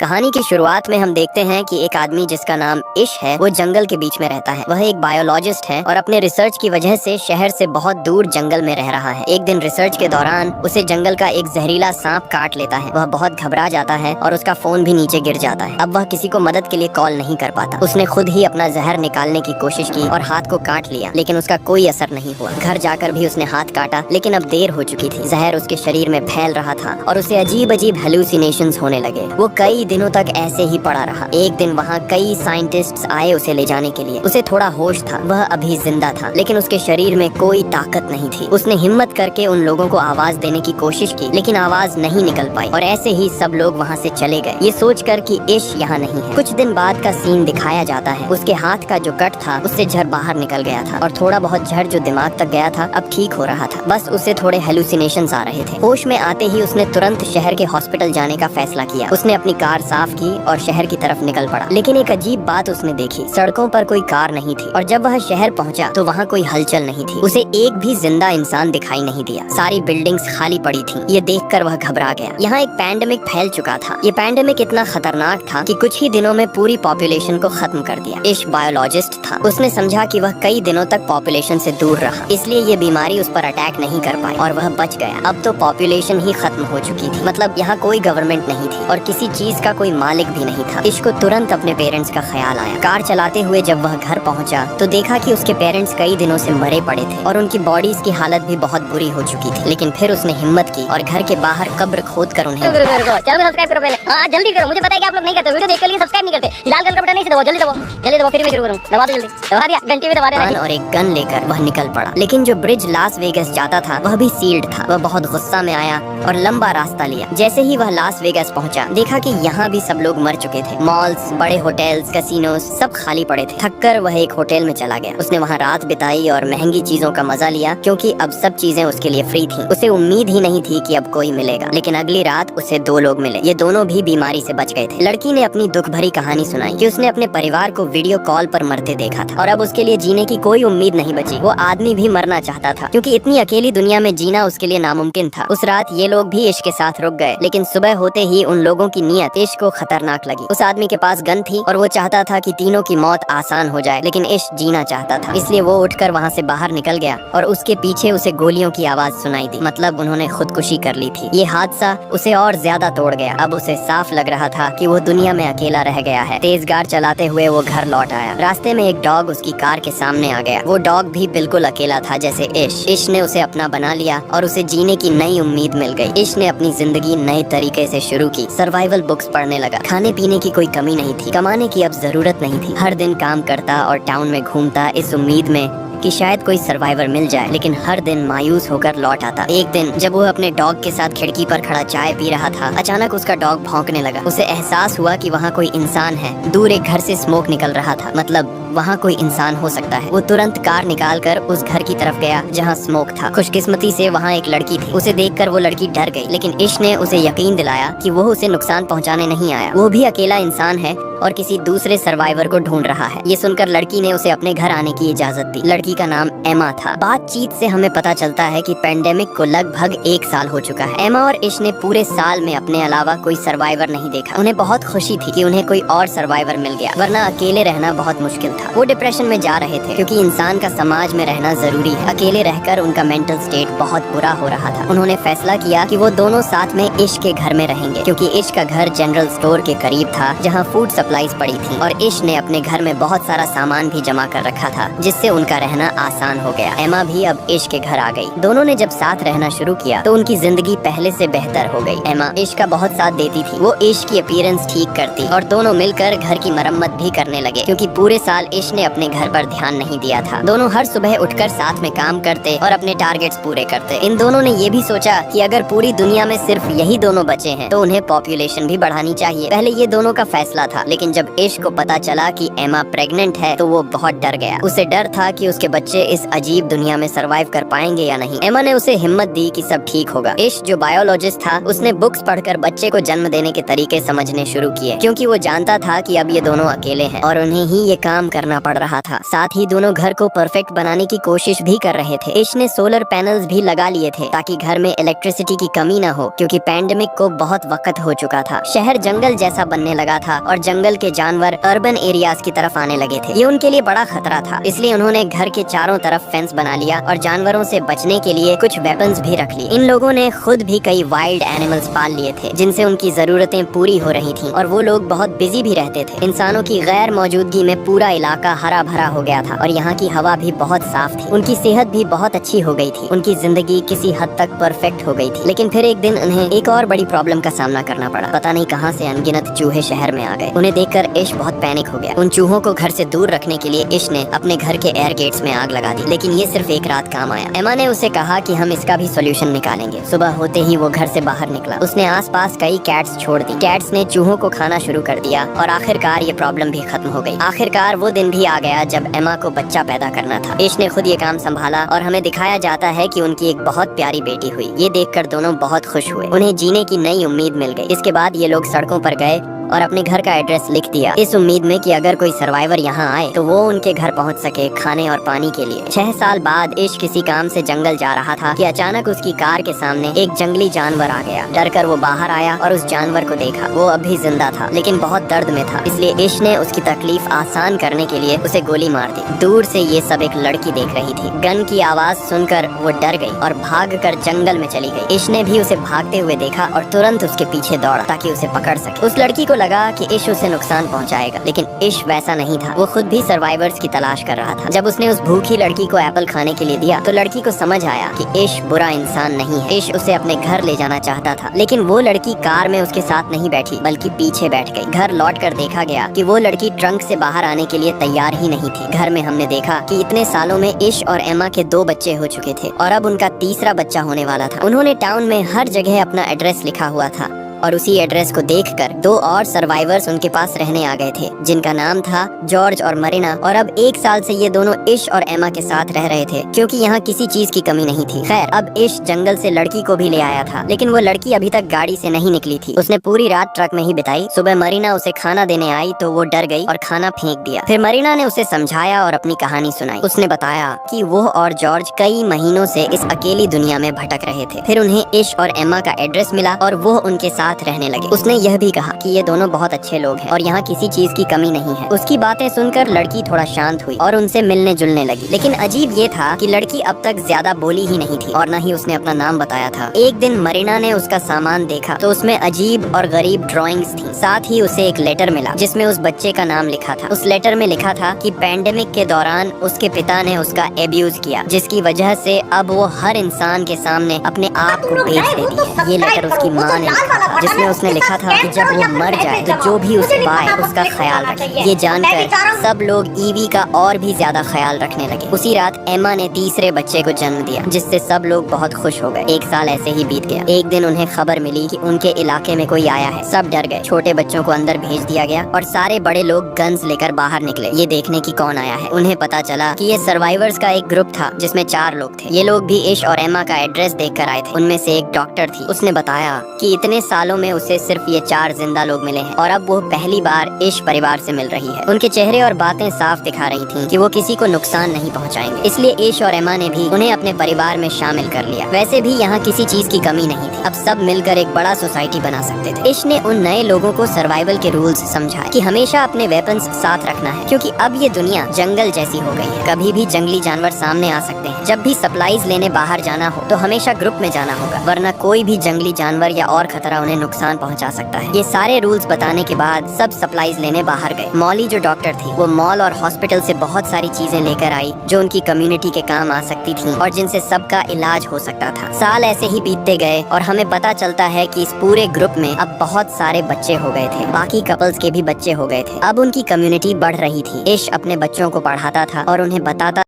कहानी की शुरुआत में हम देखते हैं कि एक आदमी जिसका नाम इश है वो जंगल के बीच में रहता है। वह एक बायोलॉजिस्ट है और अपने रिसर्च की वजह से शहर से बहुत दूर जंगल में रह रहा है। एक दिन रिसर्च के दौरान उसे जंगल का एक जहरीला सांप काट लेता है। वह बहुत घबरा जाता है और उसका फोन भी नीचे गिर जाता है। अब वह किसी को मदद के लिए कॉल नहीं कर पाता। उसने खुद ही अपना जहर निकालने की कोशिश की और हाथ को काट लिया, लेकिन उसका कोई असर नहीं हुआ। घर जाकर भी उसने हाथ काटा, लेकिन अब देर हो चुकी थी। जहर उसके शरीर में फैल रहा था और उसे अजीब अजीब हेलुसिनेशंस होने लगे। वो कई दिनों तक ऐसे ही पड़ा रहा। एक दिन वहाँ कई साइंटिस्ट्स आए उसे ले जाने के लिए। उसे थोड़ा होश था, वह अभी जिंदा था, लेकिन उसके शरीर में कोई ताकत नहीं थी। उसने हिम्मत करके उन लोगों को आवाज देने की कोशिश की, लेकिन आवाज नहीं निकल पाई और ऐसे ही सब लोग वहाँ से चले गए, ये सोचकर कि इश यहाँ नहीं है। कुछ दिन बाद का सीन दिखाया जाता है। उसके हाथ का जो कट था उससे जहर बाहर निकल गया था और थोड़ा बहुत जहर जो दिमाग तक गया था अब ठीक हो रहा था। बस उसे थोड़े हेलुसिनेशंस आ रहे थे। होश में आते ही उसने तुरंत शहर के हॉस्पिटल जाने का फैसला किया। उसने अपनी कार साफ की और शहर की तरफ निकल पड़ा। लेकिन एक अजीब बात उसने देखी, सड़कों पर कोई कार नहीं थी और जब वह शहर पहुंचा तो वहाँ कोई हलचल नहीं थी। उसे एक भी जिंदा इंसान दिखाई नहीं दिया। सारी बिल्डिंग्स खाली पड़ी थी। ये देखकर वह घबरा गया। यहाँ एक पैंडेमिक फैल चुका था। ये पैंडेमिक इतना खतरनाक था कि कुछ ही दिनों में पूरी पॉपुलेशन को खत्म कर दिया। इश बायोलॉजिस्ट था। उसने समझा कि वह कई दिनों तक पॉपुलेशन से दूर रहा, इसलिए ये बीमारी उस पर अटैक नहीं कर पाई और वह बच गया। अब तो पॉपुलेशन ही खत्म हो चुकी थी, मतलब यहाँ कोई गवर्नमेंट नहीं थी और किसी चीज का कोई मालिक भी नहीं था। इश को तुरंत अपने पेरेंट्स का ख्याल आया। कार चलाते हुए जब वह घर पहुंचा तो देखा कि उसके पेरेंट्स कई दिनों से मरे पड़े थे और उनकी बॉडीज की हालत भी बहुत बुरी हो चुकी थी। लेकिन फिर उसने हिम्मत की और घर के बाहर कब्र खोद कर उन्हें सब्सक्राइब करो पहले। हाँ जल्दी करो, मुझे पता है कि आप लोग नहीं करते, वीडियो देख के लिए सब्सक्राइब नहीं करते। लाल कलर का बटन नहीं दबाओ, जल्दी दबाओ, जल्दी दबाओ, फिर मैं शुरू करूँ। दबा दो जल्दी, दबा दिया, घंटी भी दबा देना। और एक गन लेकर वह निकल पड़ा। लेकिन जो ब्रिज लास वेगस जाता था वह भी सील्ड था। वह बहुत गुस्सा में आया और लंबा रास्ता लिया। जैसे ही वह लास वेगस पहुंचा देखा कि यहाँ भी सब लोग मर चुके थे। मॉल्स, बड़े होटल्स, कैसीनोस सब खाली पड़े थे। थककर वह एक होटल में चला गया। उसने वहाँ रात बिताई और महंगी चीजों का मजा लिया, क्योंकि अब सब चीजें उसके लिए फ्री थी। उसे उम्मीद ही नहीं थी कि अब कोई मिलेगा, लेकिन अगली रात उसे दो लोग मिले। ये दोनों भी बीमारी से बच गए थे। लड़की ने अपनी दुख भरी कहानी सुनाई कि उसने अपने परिवार को वीडियो कॉल पर मरते देखा था और अब उसके लिए जीने की कोई उम्मीद नहीं बची। वो आदमी भी मरना चाहता था, क्योंकि इतनी अकेली दुनिया में जीना उसके लिए नामुमकिन था। उस रात ये लोग भी इश्क के साथ रुक गए, लेकिन सुबह होते ही उन लोगों की नीयत इश्क को खतरनाक लगी। उस आदमी के पास गन थी और वो चाहता था कि तीनों की मौत आसान हो जाए, लेकिन इश्क जीना चाहता था। इसलिए वो उठकर वहाँ से बाहर निकल गया और उसके पीछे उसे गोलियों की आवाज सुनाई दी। मतलब उन्होंने खुदकुशी कर ली थी। ये हादसा उसे और ज्यादा तोड़ गया। अब उसे साफ लग रहा था कि वो दुनिया में अकेला रह गया है। तेज गाड़ चलाते हुए वो घर लौट आया। रास्ते में एक डॉग उसकी कार के सामने आ गया। वो डॉग भी बिल्कुल अकेला था जैसे इश। इश ने उसे अपना बना लिया और उसे जीने की नई उम्मीद मिल गई। इश ने अपनी जिंदगी नए तरीके से शुरू की। सर्वाइवल बुक्स पढ़ने लगा। खाने पीने की कोई कमी नहीं थी। कमाने की अब जरूरत नहीं थी। हर दिन काम करता और टाउन में घूमता इस उम्मीद में कि शायद कोई सर्वाइवर मिल जाए, लेकिन हर दिन मायूस होकर लौट आता। एक दिन जब वो अपने डॉग के साथ खिड़की पर खड़ा चाय पी रहा था, अचानक उसका डॉग भौंकने लगा। उसे एहसास हुआ कि वहाँ कोई इंसान है। दूर एक घर से स्मोक निकल रहा था, मतलब वहाँ कोई इंसान हो सकता है। वो तुरंत कार निकालकर उस घर की तरफ गया जहाँ स्मोक था। खुशकिस्मती से वहाँ एक लड़की थी। उसे देखकर वो लड़की डर गई, लेकिन इश ने उसे यकीन दिलाया कि वो उसे नुकसान पहुँचाने नहीं आया। वो भी अकेला इंसान है और किसी दूसरे सर्वाइवर को ढूंढ रहा है। ये सुनकर लड़की ने उसे अपने घर आने की इजाजत दी। लड़की का नाम एमा था। बातचीत से हमें पता चलता है कि पैंडेमिक को लगभग 1 साल हो चुका है। एमा और इश ने पूरे साल में अपने अलावा कोई सर्वाइवर नहीं देखा। उन्हें बहुत खुशी थी कि उन्हें कोई और सर्वाइवर मिल गया, वरना अकेले रहना बहुत मुश्किल था। वो डिप्रेशन में जा रहे थे, क्योंकि इंसान का समाज में रहना जरूरी है। अकेले रहकर उनका मेंटल स्टेट बहुत बुरा हो रहा था। उन्होंने फैसला किया कि वो दोनों साथ में इश के घर में रहेंगे, क्योंकि इश का घर जनरल स्टोर के करीब था जहाँ फूड सप्लाईज पड़ी थी और इश ने अपने घर में बहुत सारा सामान भी जमा कर रखा था, जिससे उनका रहना आसान हो गया। एमा भी अब इश के घर आ गई। दोनों ने जब साथ रहना शुरू किया तो उनकी जिंदगी पहले से बेहतर हो गई। एमा इश का बहुत साथ देती थी। वो इश की अपीयरेंस ठीक करती और दोनों मिलकर घर की मरम्मत भी करने लगे, क्योंकि पूरे साल इश ने अपने घर पर ध्यान नहीं दिया था। दोनों हर सुबह उठकर साथ में काम करते और अपने टारगेट्स पूरे करते। इन दोनों ने ये भी सोचा कि अगर पूरी दुनिया में सिर्फ यही दोनों बचे हैं तो उन्हें पॉपुलेशन भी बढ़ानी चाहिए। पहले ये दोनों का फैसला था, लेकिन जब इश को पता चला कि एमा प्रेग्नेंट है तो वो बहुत डर गया। उसे डर था कि उसके बच्चे इस अजीब दुनिया में सरवाइव कर पाएंगे या नहीं। एमा ने उसे हिम्मत दी कि सब ठीक होगा। इश जो बायोलॉजिस्ट था उसने बुक्स पढ़कर बच्चे को जन्म देने के तरीके समझने शुरू किए, क्योंकि वो जानता था कि अब ये दोनों अकेले हैं और उन्हें ही ये काम करना पड़ रहा था। साथ ही दोनों घर को परफेक्ट बनाने की कोशिश भी कर रहे थे। इश ने सोलर पैनल्स भी लगा लिए थे ताकि घर में इलेक्ट्रिसिटी की कमी न हो, क्योंकि पैंडेमिक को बहुत वक्त हो चुका था। शहर जंगल जैसा बनने लगा था और जंगल के जानवर अर्बन एरियाज की तरफ आने लगे थे। ये उनके लिए बड़ा खतरा था, इसलिए उन्होंने घर के चारों तरफ फेंस बना लिया और जानवरों से बचने के लिए कुछ वेपन्स भी रख लिए। इन लोगों ने खुद भी कई वाइल्ड एनिमल्स पाल लिए थे जिनसे उनकी जरूरतें पूरी हो रही थी और वो लोग बहुत बिजी भी रहते थे। इंसानों की गैर मौजूदगी में पूरा इलाका हरा भरा हो गया था और यहाँ की हवा भी बहुत साफ थी। उनकी सेहत भी बहुत अच्छी हो गई थी। उनकी जिंदगी किसी हद तक परफेक्ट हो गई थी। लेकिन फिर एक दिन उन्हें एक और बड़ी प्रॉब्लम का सामना करना पड़ा। पता नहीं कहाँ से अनगिनत चूहे शहर में आ गए। उन्हें देखकर इश बहुत पैनिक हो गया। उन चूहों को घर से दूर रखने के लिए इश ने अपने घर के एयर गेट्स में आग लगा दी, लेकिन ये सिर्फ एक रात काम आया। एमा ने उसे कहा कि हम इसका भी सोल्यूशन निकालेंगे। सुबह होते ही वो घर से बाहर निकला। उसने आसपास कई कैट्स छोड़ दी। कैट्स ने चूहों को खाना शुरू कर दिया और आखिरकार ये प्रॉब्लम भी खत्म हो गई। आखिरकार वो दिन भी आ गया जब एमा को बच्चा पैदा करना था। इश ने खुद ये काम संभाला और हमें दिखाया जाता है कि उनकी एक बहुत प्यारी बेटी हुई। ये देखकर दोनों बहुत खुश हुए। उन्हें जीने की नई उम्मीद मिल गई। इसके बाद ये लोग सड़कों पर गए और अपने घर का एड्रेस लिख दिया, इस उम्मीद में कि अगर कोई सर्वाइवर यहाँ आए तो वो उनके घर पहुँच सके खाने और पानी के लिए। 6 साल बाद इश किसी काम से जंगल जा रहा था कि अचानक उसकी कार के सामने एक जंगली जानवर आ गया। डरकर वो बाहर आया और उस जानवर को देखा। वो अब भी जिंदा था लेकिन बहुत दर्द में था, इसलिए इश ने उसकी तकलीफ आसान करने के लिए उसे गोली मार दी। दूर से ये सब एक लड़की देख रही थी। गन की आवाज सुनकर वो डर गई और भागकर जंगल में चली गई। इश ने भी उसे भागते हुए देखा और तुरंत उसके पीछे दौड़ा ताकि उसे पकड़ सके। उस लड़की को लगा कि इश उसे नुकसान पहुंचाएगा, लेकिन इश वैसा नहीं था। वो खुद भी सर्वाइवर्स की तलाश कर रहा था। जब उसने उस भूखी लड़की को एप्पल खाने के लिए दिया तो लड़की को समझ आया कि इश बुरा इंसान नहीं है। इश उसे अपने घर ले जाना चाहता था, लेकिन वो लड़की कार में उसके साथ नहीं बैठी बल्कि पीछे बैठ गई। घर लौटकर देखा गया कि वो लड़की ट्रंक से बाहर आने के लिए तैयार ही नहीं थी। घर में हमने देखा कि इतने सालों में इश और एमा के 2 बच्चे हो चुके थे और अब उनका तीसरा बच्चा होने वाला था। उन्होंने टाउन में हर जगह अपना एड्रेस लिखा हुआ था और उसी एड्रेस को देखकर 2 और सर्वाइवर्स उनके पास रहने आ गए थे जिनका नाम था जॉर्ज और मरीना। और अब 1 साल से ये दोनों इश और एमा के साथ रह रहे थे क्योंकि यहाँ किसी चीज की कमी नहीं थी। खैर, अब इश जंगल से लड़की को भी ले आया था, लेकिन वो लड़की अभी तक गाड़ी से नहीं निकली थी। उसने पूरी रात ट्रक में ही बिताई। सुबह मरीना उसे खाना देने आई तो वो डर गई और खाना फेंक दिया। फिर मरीना ने उसे समझाया और अपनी कहानी सुनाई। उसने बताया कि वो और जॉर्ज कई महीनों से इस अकेली दुनिया में भटक रहे थे। फिर उन्हें इश और एमा का एड्रेस मिला और वो उनके साथ रहने लगे। उसने यह भी कहा कि ये दोनों बहुत अच्छे लोग हैं और यहाँ किसी चीज की कमी नहीं है। उसकी बातें सुनकर लड़की थोड़ा शांत हुई और उनसे मिलने जुलने लगी। लेकिन अजीब ये था कि लड़की अब तक ज्यादा बोली ही नहीं थी और न ही उसने अपना नाम बताया था। एक दिन मरीना ने उसका सामान देखा तो उसमें अजीब और गरीब ड्राइंग्स थी। साथ ही उसे एक लेटर मिला जिसमें उस बच्चे का नाम लिखा था। उस लेटर में लिखा था कि पैंडेमिक के दौरान उसके पिता ने उसका एब्यूज किया, जिसकी वजह से अब वो हर इंसान के सामने अपने आप को बेच देती है। ये लेटर उसकी माँ ने लिखा था, जिसमें उसने लिखा था कि जब वो मर जाए तो जो भी उसे पाए उसका ख्याल रखे। ये जानकर सब लोग ईवी का और भी ज्यादा ख्याल रखने लगे। उसी रात एमा ने तीसरे बच्चे को जन्म दिया, जिससे सब लोग बहुत खुश हो गए। 1 साल ऐसे ही बीत गया। एक दिन उन्हें खबर मिली कि उनके इलाके में कोई आया है। सब डर गए। छोटे बच्चों को अंदर भेज दिया गया और सारे बड़े लोग गन्स लेकर बाहर निकले ये देखने की कौन आया है। उन्हें पता चला कि ये सर्वाइवर्स का एक ग्रुप था जिसमें 4 लोग थे। ये लोग भी इश और एमा का एड्रेस देखकर आए थे। उनमें से एक डॉक्टर थी। उसने बताया कि इतने सालों में उसे सिर्फ ये 4 जिंदा लोग मिले हैं और अब वो पहली बार इश परिवार से मिल रही है। उनके चेहरे और बातें साफ दिखा रही थीं कि वो किसी को नुकसान नहीं पहुंचाएंगे। इसलिए इश और एमा ने भी उन्हें अपने परिवार में शामिल कर लिया। वैसे भी यहाँ किसी चीज की कमी नहीं थी। अब सब मिलकर एक बड़ा सोसाइटी बना सकते थे। इश ने उन नए लोगों को सर्वाइवल के रूल्स समझाए कि हमेशा अपने वेपन्स साथ रखना है, क्योंकि अब ये दुनिया जंगल जैसी हो गई है। कभी भी जंगली जानवर सामने आ सकते हैं। जब भी सप्लाईज लेने बाहर जाना हो तो हमेशा ग्रुप में जाना होगा, वरना कोई भी जंगली जानवर या और खतरा उन्हें नुकसान पहुँचा सकता है। ये सारे रूल्स बताने के बाद सब सप्लाईज लेने बाहर गए। मॉली जो डॉक्टर थी वो मॉल और हॉस्पिटल से बहुत सारी चीजें लेकर आई जो उनकी कम्युनिटी के काम आ सकती थी और जिनसे सबका इलाज हो सकता था। साल ऐसे ही बीतते गए और हमें पता चलता है कि इस पूरे ग्रुप में अब बहुत सारे बच्चे हो गए थे। बाकी कपल्स के भी बच्चे हो गए थे। अब उनकी कम्युनिटी बढ़ रही थी। इश अपने बच्चों को पढ़ाता था और उन्हें बताता